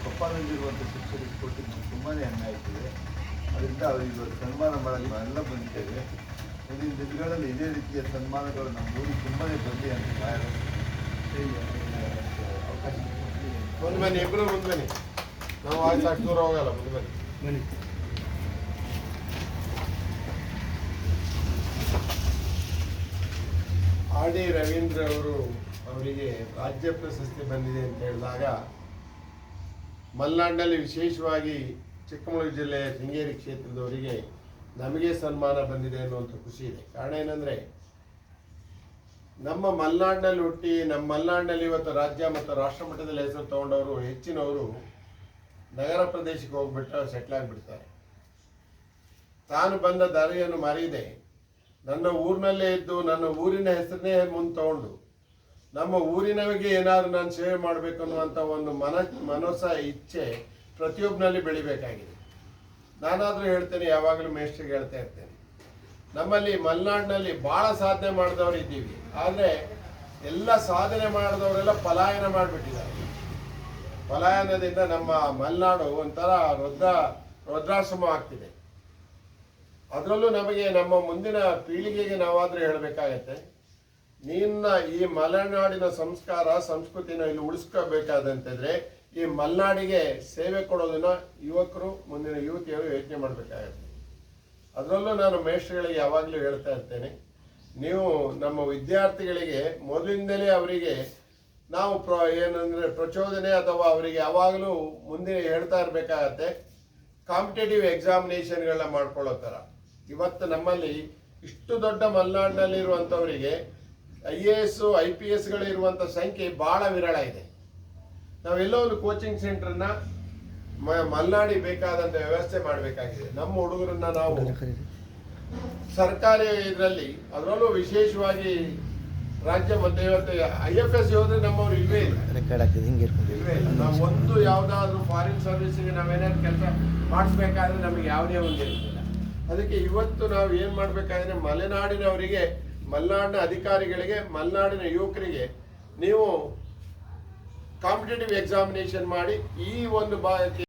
ಕೊಪ್ಪಳದಲ್ಲಿರುವಂಥ ಶಿಕ್ಷಕರಿಗೆ ಕೊಟ್ಟಿದ್ದು ತುಂಬಾ ಅನ್ಯಾಯ ಆಗ್ತಿದೆ. ಅದರಿಂದ ಅವರಿಗೆ ಸನ್ಮಾನ ಮಾಡಲು ನಾವೆಲ್ಲ ಬಂದಿದ್ದೇವೆ. ಮುಂದಿನ ದಿನಗಳಲ್ಲಿ ಇದೇ ರೀತಿಯ ಸನ್ಮಾನಗಳು ನಮ್ಮ ಊರಿಗೆ ತುಂಬಾ ಬರಲಿ ಅಂತ ಅವಕಾಶ ಮುಂದೆ ಬನ್ನಿ, ಇಬ್ಬರು ಮುಂದೆ ಬನ್ನಿ. ನಾವು ಆಯ್ತು ಅಷ್ಟು ದೂರ ಹೋಗಲ್ಲ, ಮುಂದೆ ಬನ್ನಿ. ಆರ್ ಡಿ ರವೀಂದ್ರ ಅವರಿಗೆ ರಾಜ್ಯ ಪ್ರಶಸ್ತಿ ಬಂದಿದೆ ಅಂತ ಹೇಳಿದಾಗ ಮಲೆನಾಡಿನಲ್ಲಿ ವಿಶೇಷವಾಗಿ ಚಿಕ್ಕಮಗಳೂರು ಜಿಲ್ಲೆಯ ಶೃಂಗೇರಿ ಕ್ಷೇತ್ರದವರಿಗೆ ನಮಗೆ ಸನ್ಮಾನ ಬಂದಿದೆ ಅನ್ನುವಂಥ ಖುಷಿ ಇದೆ. ಕಾರಣ ಏನಂದರೆ ನಮ್ಮ ಮಲೆನಾಡಿನಲ್ಲಿ ಹುಟ್ಟಿ ನಮ್ಮ ಮಲೆನಾಡಿನಲ್ಲಿ ಇವತ್ತು ರಾಜ್ಯ ಮತ್ತು ರಾಷ್ಟ್ರ ಮಟ್ಟದಲ್ಲಿ ಹೆಸರು ತಗೊಂಡವರು ಹೆಚ್ಚಿನವರು ನಗರ ಪ್ರದೇಶಕ್ಕೆ ಹೋಗ್ಬಿಟ್ಟು ಸೆಟ್ಲ್ ಆಗಿಬಿಡ್ತಾರೆ. ತಾನು ಬಂದ ದಾರಿಯನ್ನು ಮರೆಯದೆ ನನ್ನ ಊರಿನಲ್ಲೇ ಇದ್ದು ನನ್ನ ಊರಿನ ಹೆಸರನ್ನೇ ಮುಂದೆ ತಗೊಂಡು ನಮ್ಮ ಊರಿನವರಿಗೆ ಏನಾದರೂ ನಾನು ಸೇವೆ ಮಾಡಬೇಕು ಅನ್ನುವಂಥ ಒಂದು ಮನಸ್ಸ ಇಚ್ಛೆ ಪ್ರತಿಯೊಬ್ಬನಲ್ಲಿ ಬೆಳಿಬೇಕಾಗಿದೆ. ನಾನಾದರೂ ಹೇಳ್ತೇನೆ, ಯಾವಾಗಲೂ ಮೇಷ್ಟ್ರಿಗೆ ಹೇಳ್ತಾ ಇರ್ತೇನೆ, ನಮ್ಮಲ್ಲಿ ಮಲೆನಾಡಿನಲ್ಲಿ ಭಾಳ ಸಾಧನೆ ಮಾಡಿದವರು ಇದ್ದೀವಿ. ಆದರೆ ಎಲ್ಲ ಸಾಧನೆ ಮಾಡಿದವರೆಲ್ಲ ಪಲಾಯನ ಮಾಡಿಬಿಟ್ಟಿದ್ದಾರೆ. ಪಲಾಯನದಿಂದ ನಮ್ಮ ಮಲೆನಾಡು ಒಂಥರ ರುದ್ರಾಶ್ರಮ ಆಗ್ತಿದೆ. ಅದರಲ್ಲೂ ನಮಗೆ ನಮ್ಮ ಮುಂದಿನ ಪೀಳಿಗೆಗೆ ನಾವಾದರೂ ಹೇಳಬೇಕಾಗತ್ತೆ, ನಿನ್ನ ಈ ಮಲೆನಾಡಿನ ಸಂಸ್ಕಾರ ಸಂಸ್ಕೃತಿನ ಇಲ್ಲಿ ಉಳಿಸ್ಕೋಬೇಕಾದಂತಿದ್ರೆ ಈ ಮಲೆನಾಡಿಗೆ ಸೇವೆ ಕೊಡೋದನ್ನ ಯುವಕರು, ಮುಂದಿನ ಯುವತಿಯರು ಯೋಚನೆ ಮಾಡಬೇಕಾಗತ್ತೆ. ಅದರಲ್ಲೂ ನಾನು ಮೇಷ್ಟ್ರುಗಳಿಗೆ ಯಾವಾಗಲೂ ಹೇಳ್ತಾ ಇರ್ತೇನೆ, ನೀವು ನಮ್ಮ ವಿದ್ಯಾರ್ಥಿಗಳಿಗೆ ಮೊದಲಿಂದಲೇ ಅವರಿಗೆ ನಾವು ಏನಂದರೆ ಪ್ರಚೋದನೆ ಅಥವಾ ಅವರಿಗೆ ಯಾವಾಗಲೂ ಮುಂದೆ ಹೇಳ್ತಾ ಇರಬೇಕಾಗತ್ತೆ, ಕಾಂಪಿಟೇಟಿವ್ ಎಕ್ಸಾಮಿನೇಷನ್ಗಳನ್ನ ಮಾಡ್ಕೊಳ್ಳೋ ಥರ. ಇವತ್ತು ನಮ್ಮಲ್ಲಿ ಇಷ್ಟು ದೊಡ್ಡ ಮಲೆನಾಡಿನಲ್ಲಿರುವಂಥವರಿಗೆ IAS IPSಗಳಿರುವಂಥ ಸಂಖ್ಯೆ ಭಾಳ ವಿರಳ ಇದೆ. ನಾವೆಲ್ಲೋ ಒಂದು ಕೋಚಿಂಗ್ ಸೆಂಟ್ರನ್ನ ಮಲೆನಾಡಿಗೆ ಬೇಕಾದಂಥ ವ್ಯವಸ್ಥೆ ಮಾಡಬೇಕಾಗಿದೆ. ನಮ್ಮ ಹುಡುಗರನ್ನ ನಾವು ಸರ್ಕಾರಿ ಇದರಲ್ಲಿ, ಅದರಲ್ಲೂ ವಿಶೇಷವಾಗಿ ರಾಜ್ಯ ಮತ್ತು ಇವತ್ತು IFS ಹೋದ್ರೆ ನಮ್ಮವ್ರು ಇಲ್ವೇ ಇಲ್ಲ. ನಾವು ಒಂದು ಯಾವುದಾದ್ರೂ ಫಾರಿನ್ ಸರ್ವಿಸ್ಗೆ ನಾವೇನಾದ್ರು ಕೆಲಸ ಮಾಡಿಸ್ಬೇಕಾದ್ರೆ ನಮಗೆ ಯಾವುದೇ ಒಂದು ಇರ್ತಿಲ್ಲ. ಅದಕ್ಕೆ ಇವತ್ತು ನಾವು ಏನು ಮಾಡಬೇಕಾದ್ರೆ ಮಲೆನಾಡಿನವರಿಗೆ, ಮಲೆನಾಡಿನ ಅಧಿಕಾರಿಗಳಿಗೆ, ಮಲೆನಾಡಿನ ಯುವಕರಿಗೆ ನೀವು ಕಾಂಪಿಟೇಟಿವ್ ಎಕ್ಸಾಮಿನೇಷನ್ ಮಾಡಿ ಈ ಒಂದು